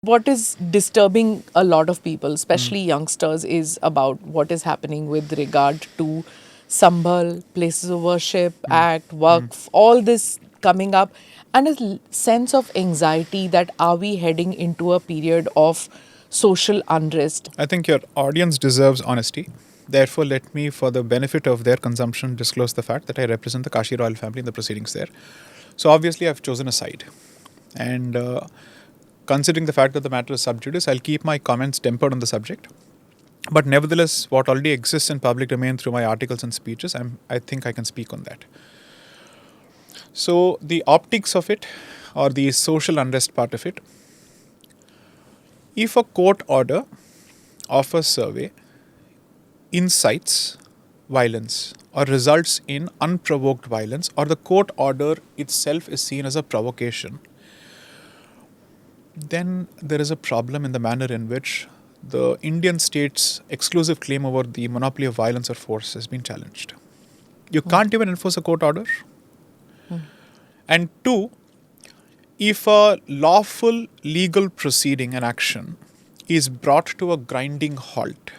What is disturbing a lot of people, especially youngsters, is about what is happening with regard to Sambhal, Places of Worship Act, Waqf, all this coming up, and a sense of anxiety that are we heading into a period of social unrest? I think your audience deserves honesty. Therefore, let me, for the benefit of their consumption, disclose the fact that I represent the Kashi royal family in the proceedings there. So obviously, I've chosen a side. And considering the fact that the matter is sub judice, I'll keep my comments tempered on the subject. But nevertheless, what already exists in public domain through my articles and speeches, I think I can speak on that. So the optics of it, or the social unrest part of it, if a court order of a survey incites violence or results in unprovoked violence, or the court order itself is seen as a provocation, then there is a problem in the manner in which the Indian state's exclusive claim over the monopoly of violence or force has been challenged. You can't even enforce a court order. And two, if a lawful legal proceeding and action is brought to a grinding halt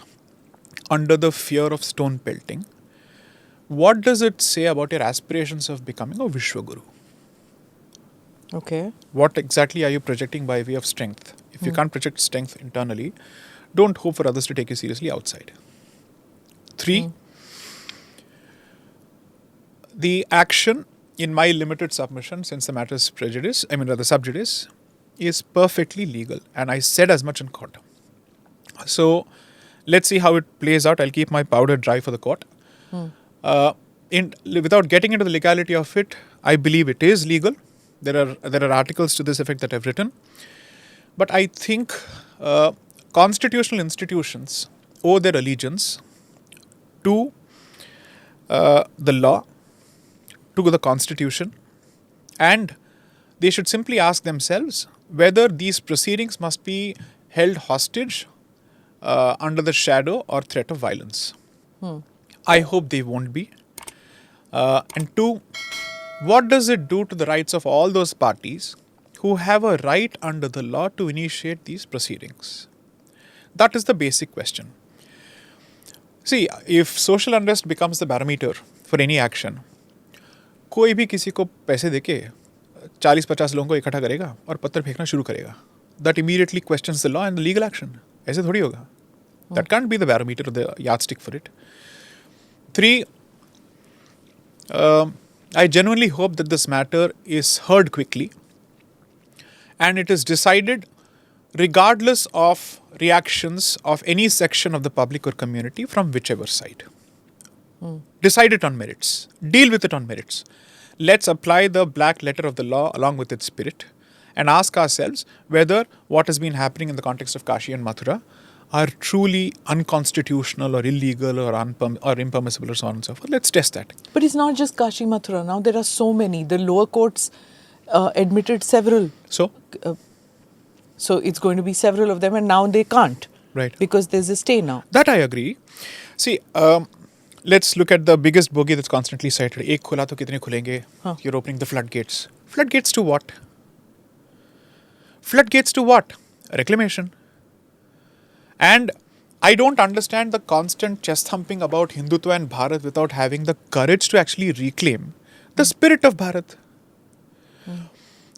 under the fear of stone pelting, what does it say about your aspirations of becoming a Vishwaguru? Okay. What exactly are you projecting by way of strength? If you can't project strength internally, don't hope for others to take you seriously outside. Three, the action, in my limited submission, since the matter is sub judice, is perfectly legal. And I said as much in court. So let's see how it plays out. I'll keep my powder dry for the court. Without getting into the legality of it, I believe it is legal. There are articles to this effect that I've written. But I think constitutional institutions owe their allegiance to the law, to the constitution, and they should simply ask themselves whether these proceedings must be held hostage under the shadow or threat of violence. I hope they won't be. And two, what does it do to the rights of all those parties who have a right under the law to initiate these proceedings? That is the basic question. See, if social unrest becomes the barometer for any action, कोई भी किसी को पैसे देके 40-50 लोगों को इकट्ठा करेगा और पत्थर फेंकना शुरू करेगा. That immediately questions the law and the legal action. ऐसे थोड़ी होगा. That can't be the barometer or the yardstick for it. Three, I genuinely hope that this matter is heard quickly and it is decided regardless of reactions of any section of the public or community from whichever side. Decide it on merits. Deal with it on merits. Let's apply the black letter of the law along with its spirit and ask ourselves whether what has been happening in the context of Kashi and Mathura are truly unconstitutional or illegal or impermissible or so on and so forth. Let's test that. But it's not just Kashi Mathura. Now there are so many. The lower courts admitted several. So it's going to be several of them, and now they can't. Right. Because there's a stay now. That I agree. See, let's look at the biggest bogey that's constantly cited. Ek khula to kitne khulenge? You're opening the floodgates. Floodgates to what? Floodgates to what? Reclamation. And I don't understand the constant chest thumping about Hindutva and Bharat without having the courage to actually reclaim the spirit of Bharat.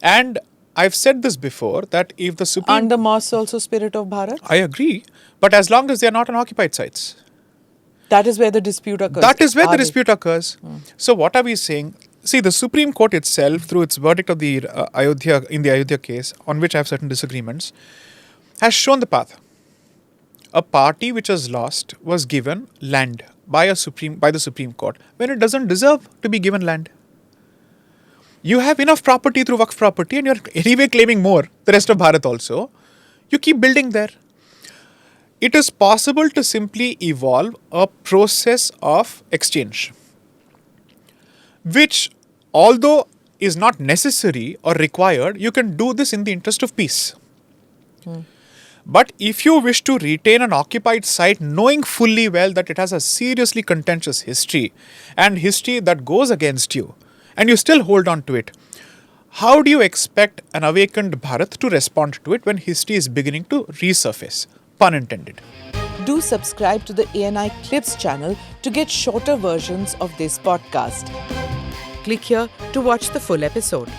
And I've said this before, that if the Supreme... Aren't the mosques also spirit of Bharat? I agree. But as long as they are not on occupied sites. That is where the dispute occurs. That is where the dispute occurs. So what are we saying? See, the Supreme Court itself, through its verdict of the Ayodhya case, on which I have certain disagreements, has shown the path. A party which has lost was given land by the Supreme Court when it doesn't deserve to be given land. You have enough property through Waqf property and you're anyway claiming more, the rest of Bharat also. You keep building there. It is possible to simply evolve a process of exchange, which, although is not necessary or required, you can do this in the interest of peace. But if you wish to retain an occupied site, knowing fully well that it has a seriously contentious history and history that goes against you, and you still hold on to it, How do you expect an awakened Bharat to respond to it when history is beginning to resurface? Pun intended. Do subscribe to the ANI Clips channel to get shorter versions of this podcast. Click here to watch the full episode.